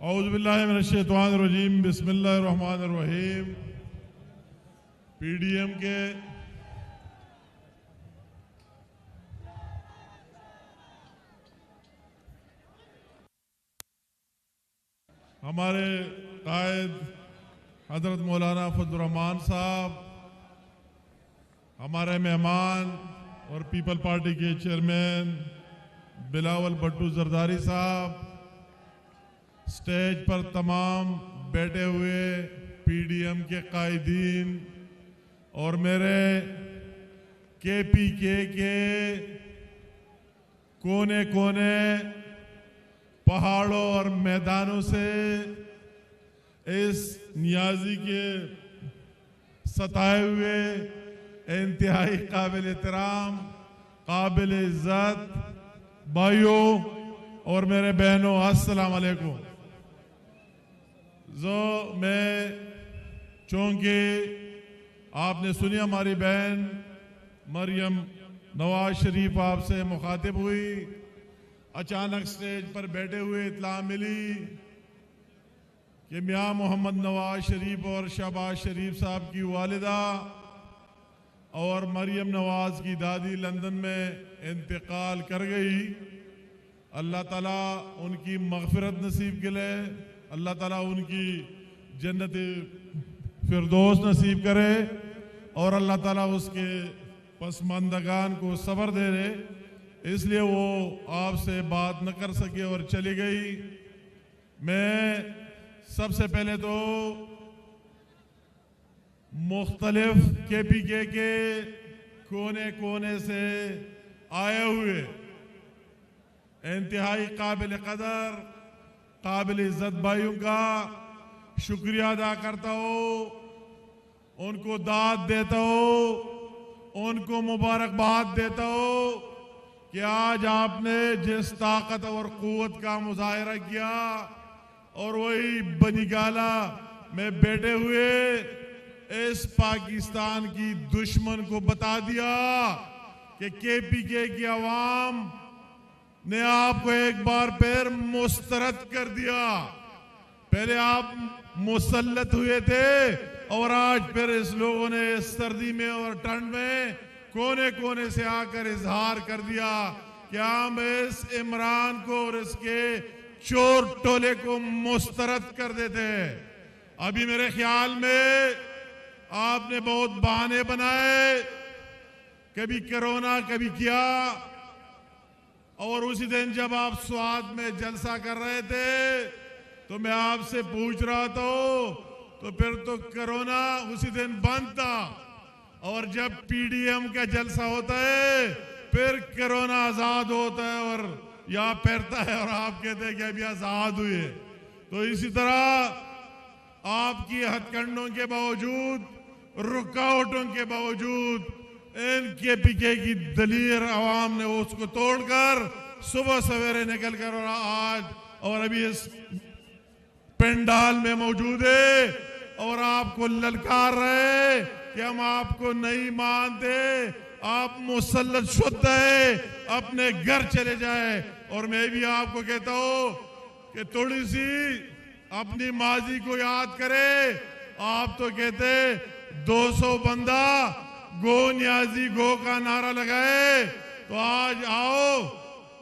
औज़ुबिल्लाहिमिनश्शैतानिर्रजीम बिस्मिल्लाहिर्रहमानिर्रहीम। पीडीएम के हमारे कायद हजरत मौलाना फजलुर रहमान साहब, हमारे मेहमान और पीपल पार्टी के चेयरमैन बिलावल भट्टू जरदारी साहब, स्टेज पर तमाम बैठे हुए पीडीएम के कायदीन और मेरे केपीके के कोने कोने पहाड़ों और मैदानों से इस नियाजी के सताए हुए इंतहाई काबिल एहतराम, काबिल इज्जत भाइयों और मेरे बहनों, अस्सलाम वालेकुम। जो मैं चूंकि आपने सुनी हमारी बहन मरियम नवाज शरीफ आपसे मुखातिब हुई, अचानक स्टेज पर बैठे हुए इत्ला मिली कि मियां मोहम्मद नवाज शरीफ और शहबाज शरीफ साहब की वालिदा और मरियम नवाज की दादी लंदन में इंतकाल कर गई। अल्लाह ताला उनकी मग़फ़िरत नसीब करे, अल्लाह ताला उनकी जन्नत फिरदौस नसीब करे और अल्लाह ताला उसके पसमानदगान को सब्र दे रहे। इसलिए वो आपसे बात न कर सके और चली गई। मैं सबसे पहले तो मुख्तलिफ केपीके के कोने कोने से आए हुए इंतहाई काबिल कदर, काबिल इज्जत भाइयों का शुक्रिया अदा करता हूँ, उनको दाद देता हूँ, उनको मुबारकबाद देता हूँ कि आज आपने जिस ताकत और क़ुव्वत का मुजाहिरा किया और वही बनीगाला में बैठे हुए इस पाकिस्तान की दुश्मन को बता दिया कि केपीके की आवाम ने आपको एक बार फिर मुस्तरद कर दिया। पहले आप मुसल्लत हुए थे और आज फिर इस लोगों ने इस सर्दी में और ठंड में कोने कोने से आकर इजहार कर दिया कि हम इस इमरान को और इसके चोर टोले को मुस्तरद कर देते हैं। अभी मेरे ख्याल में आपने बहुत बहाने बनाए, कभी कोरोना कभी क्या, और उसी दिन जब आप स्वाद में जलसा कर रहे थे तो मैं आपसे पूछ रहा था तो फिर तो कोरोना उसी दिन बंद था, और जब पीडीएम का जलसा होता है फिर कोरोना आजाद होता है और यहाँ फैलता है और आप कहते हैं कि अभी आजाद हुए। तो इसी तरह आपकी हथकंडों के बावजूद, रुकावटों के बावजूद इन केपीके की दलीर आवाम ने उसको तोड़कर सुबह सवेरे निकल कर और आज और अभी इस पंडाल में मौजूद है और आपको ललकार रहे कि हम आपको नहीं मानते, आप मुसल्लत शुद्ध है, अपने घर चले जाए। और मैं भी आपको कहता हूं कि थोड़ी सी अपनी माजी को याद करे। आप तो कहते 200 बंदा गो न्याजी गो का नारा लगाए, तो आज आओ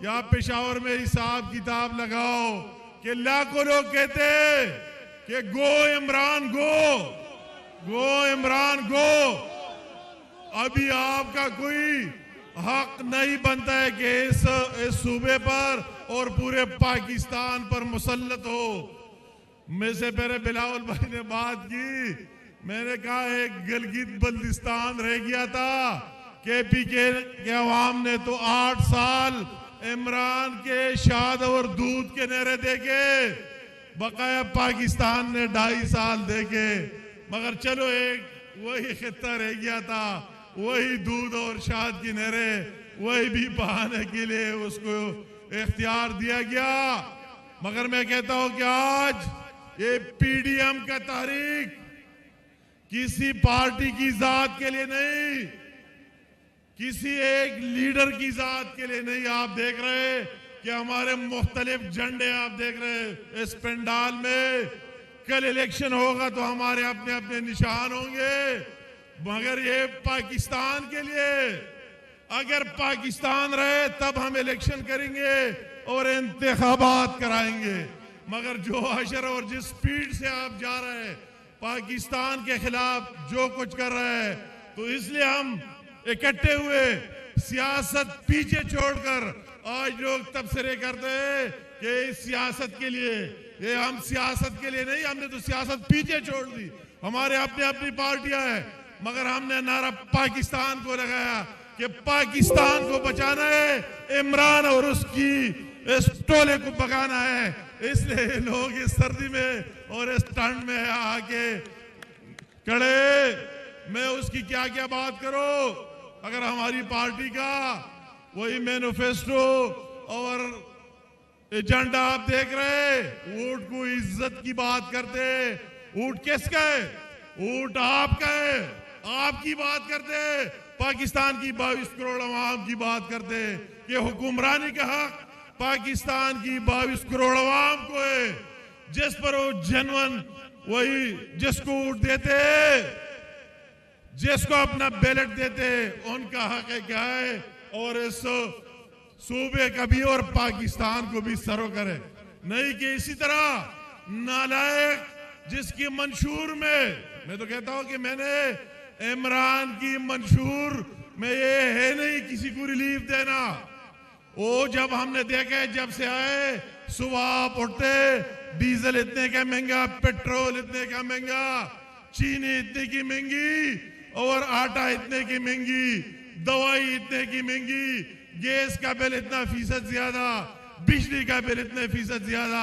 या पेशावर में हिसाब किताब लगाओ कि लाखों लोग कहते कि गो इमरान गो, गो इमरान गो। अभी आपका कोई हक नहीं बनता है कि इस सूबे पर और पूरे पाकिस्तान पर मुसल्लत हो। मैं से पहले बिलावल भाई ने बात की, मैंने कहा एक गिलगित बल्तिस्तान रह गया था। केपीके के अवाम ने तो 8 साल इमरान के शाद और दूध के नहरे देखे, बकाया पाकिस्तान ने 2.5 साल देखे। मगर चलो एक वही खित्ता रह गया था, वही दूध और शाद की नहरे, वही भी बहाने के लिए उसको इख्तियार दिया गया। मगर मैं कहता हूं कि आज ये पीडीएम का तहरीक किसी पार्टी की जात के लिए नहीं, किसी एक लीडर की जात के लिए नहीं। आप देख रहे कि हमारे मुख्तलिफ झंडे आप देख रहे इस पंडाल में। कल इलेक्शन होगा तो हमारे अपने अपने निशान होंगे, मगर ये पाकिस्तान के लिए। अगर पाकिस्तान रहे तब हम इलेक्शन करेंगे और इंतखाबात कराएंगे। मगर जो अशर और जिस स्पीड से आप जा रहे हैं पाकिस्तान के खिलाफ जो कुछ कर रहे हैं, तो इसलिए हम इकट्ठे हुए सियासत पीछे छोड़कर आज लोग तबसरे करते हैं कि इस सियासत के लिए, ये हम सियासत के लिए नहीं, हमने तो सियासत पीछे छोड़ दी। हमारे अपनी अपनी पार्टियां हैं, मगर हमने नारा पाकिस्तान को लगाया कि पाकिस्तान को बचाना है, इमरान और उसकी इस टोले को भगाना है। इसलिए लोग इस सर्दी में और इस ठंड में आके खड़े। मैं उसकी क्या क्या बात करूं, अगर हमारी पार्टी का वही मैनिफेस्टो और एजेंडा आप देख रहे, वोट को इज्जत की बात करते। वोट किसका है? वोट आपका है, आपकी बात करते। पाकिस्तान की 22 करोड़ अवाम की बात करते कि हुक्मरानी का हक पाकिस्तान की 22 करोड़ अवाम को है, जिस पर वो जनवन वही जिसको वोट देते, जिसको अपना बैलेट देते, उनका हक है क्या है। और इस सूबे का भी और पाकिस्तान को भी सरो करे, नहीं कि इसी तरह नालायक जिसकी मंशूर में, मैं तो कहता हूं कि मैंने इमरान की मंशूर में ये है नहीं किसी को रिलीफ देना। वो जब हमने देखा, जब से आए सुबह आप उठते, डीजल इतने का महंगा, पेट्रोल इतने का महंगा, चीनी इतने की महंगी और आटा इतने की महंगी, दवाई इतने की महंगी, गैस का बिल इतना फीसद ज्यादा, बिजली का बिल इतने फीसद ज्यादा।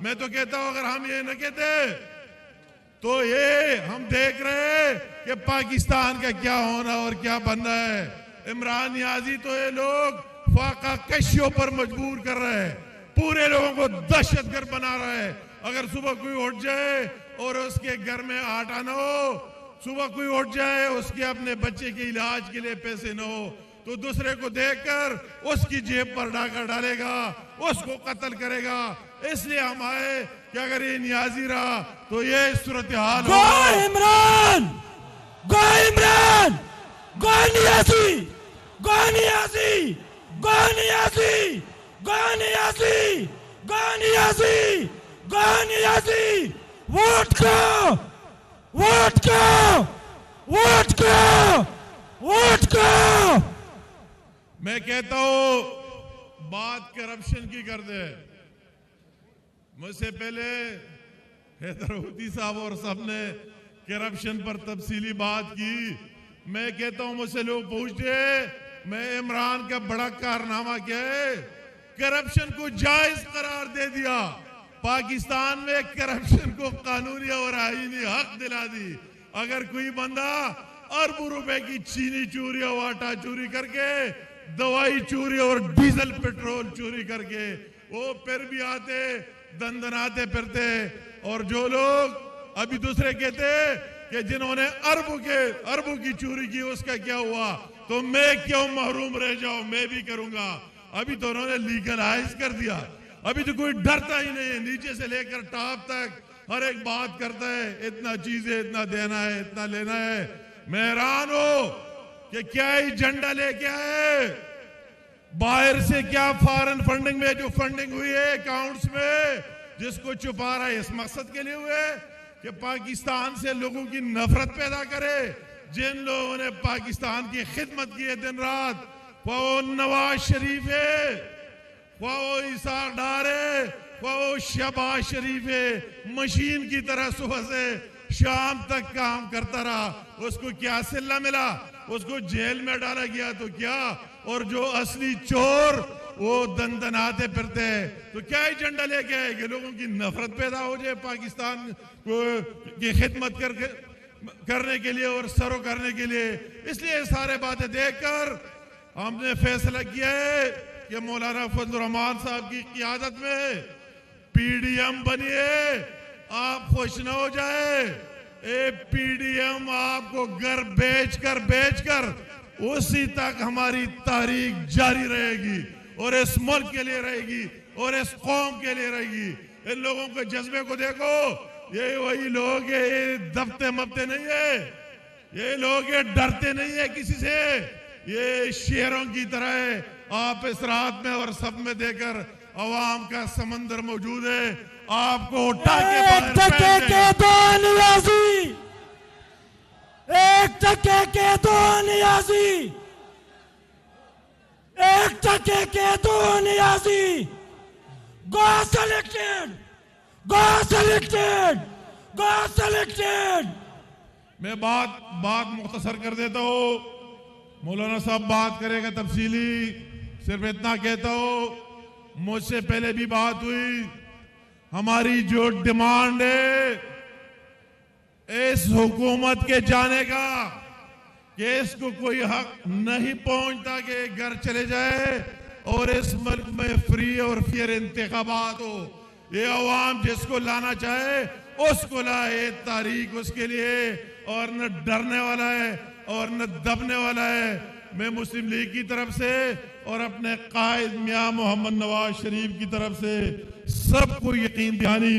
मैं तो कहता हूं अगर हम ये न कहते तो ये हम देख रहे कि पाकिस्तान का क्या होना और क्या बनना है। इमरान नियाजी तो ये लोग फाका कशियों पर मजबूर कर रहे हैं, पूरे लोगों को दहशतगर्द बना रहे हैं। अगर सुबह कोई उठ जाए और उसके घर में आटा न हो, सुबह कोई उठ जाए उसके अपने बच्चे के इलाज के लिए पैसे न हो, तो दूसरे को देखकर उसकी जेब पर डाका डालेगा, उसको कत्ल करेगा। इसलिए हम आए कि अगर ये नियाजी रहा तो ये सूरत हाल गो इमरान, गो इमरान, गो नियाजी, गो नियाजी, गो नियाजी, गो नियाजी, गो नियाजी, गो नियाजी। वोट को, वोट को, वोट को, वोट को। मैं कहता हूं बात करप्शन की कर दे। मुझसे पहले हैदराबादी साहब और सबने करप्शन पर तफसीली बात की। मैं कहता हूं मुझसे लोग पूछते मैं इमरान का बड़ा कारनामा क्या है, करप्शन को जायज करार दे दिया, पाकिस्तान में करप्शन को कानूनी और आईनी हक दिला दी। अगर कोई बंदा अरबों रुपए की चीनी चोरी और आटा चोरी करके, दवाई चोरी और डीजल पेट्रोल चोरी करके वो फिर भी आते दंदनाते फिरते, और जो लोग अभी दूसरे कहते कि जिन्होंने अरबों की चोरी की उसका क्या हुआ, तो मैं क्यों महरूम रह जाऊं, मैं भी करूंगा। अभी तो उन्होंने लीगलाइज कर दिया, अभी तो कोई डरता ही नहीं है, नीचे से लेकर टॉप तक हर एक बात करता है, इतना चीजें इतना देना है, इतना लेना है। मैं हैरान हूं कि क्या ही झंडा लेके आए, बाहर से क्या फॉरेन फंडिंग में जो फंडिंग हुई है अकाउंट्स में, जिसको छुपा रहा है इस मकसद के लिए हुए कि पाकिस्तान से लोगों की नफरत पैदा करे। जिन लोगों ने पाकिस्तान की खिदमत की है दिन रात, वो नवाज शरीफ है, वो इसाक डार है, वो शहबाज शरीफ है, मशीन की तरह सुबह से शाम तक काम करता रहा, उसको क्या सिला मिला, उसको जेल में डाला गया तो क्या, और जो असली चोर वो दंदनाते फिरते हैं। तो क्या एजेंडा लेके आए कि लोगों की नफरत पैदा हो जाए पाकिस्तान की खिदमत करने के लिए और सरो करने के लिए। इसलिए सारे बातें देखकर हमने फैसला किया है कि मौलाना फजल रहमान साहब की क़ियादत में पीडीएम बनिए, आप खुश न हो जाए। पीडीएम आपको घर बेचकर उसी तक हमारी तारीख जारी रहेगी और इस मुल्क के लिए रहेगी और इस कौम के लिए रहेगी। इन लोगों के जज्बे को देखो, ये वही लोग है, ये दबते मबते नहीं है, ये लोग ये डरते नहीं है किसी से, ये शेरों की तरह है। आप इस रात में और सब में देकर अवाम का समंदर मौजूद है, आपको उठा के एक टके के दो नियाजी, एक टके के दो नियाजी, एक टके के दो Niazi. Go selected, go selected, go selected। मैं बात मुख्तसर कर देता हूँ, मौलाना साहब बात करेगा तफसीली, सिर्फ इतना कहता हूँ मुझसे पहले भी बात हुई। हमारी जो डिमांड है इस हुकूमत के जाने का कि इसको कोई हक नहीं पहुंचता कि घर चले जाए और इस मुल्क में फ्री और फेयर इंतखाबात हो। ये अवाम जिसको लाना चाहे उसको लाए, तारीख उसके लिए, और न डरने वाला है और न दबने वाला है। मैं मुस्लिम लीग की तरफ से और अपने कायद मियां मोहम्मद नवाज शरीफ की तरफ से सबको यकीन दहानी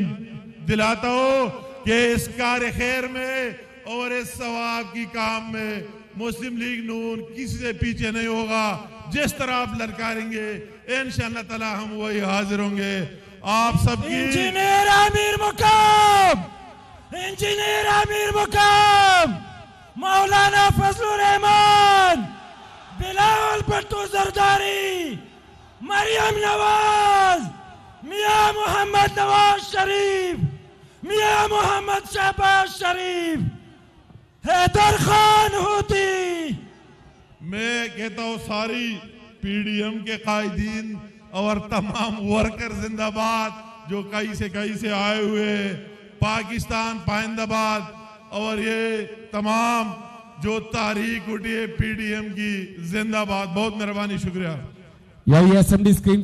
दिलाता हूं कि इस कार्य खैर में और इस सवाब की काम में मुस्लिम लीग नून किसी से पीछे नहीं होगा। जिस तरह आप ललकारेंगे इंशाअल्लाह ताला हम वही हाजिर होंगे। आप सबकी इंजीनियर आमिर मुकाम, इंजीनियर आमिर मुकाम, मौलाना फजलुर रहमान, बिलावल भट्टू जरदारी, मरियम नवाज, मियां मोहम्मद नवाज शरीफ, मियां मोहम्मद शहबाज शरीफ, हैदर खान हूती। मैं कहता हूँ सारी पीडीएम के कायदीन और तमाम वर्कर जिंदाबाद जो कई से आए हुए, पाकिस्तान पाइंदाबाद, और ये तमाम जो तारीख उठी है पीडीएम की जिंदाबाद। बहुत मेहरबानी, शुक्रिया। यही असेंबली स्क्रीन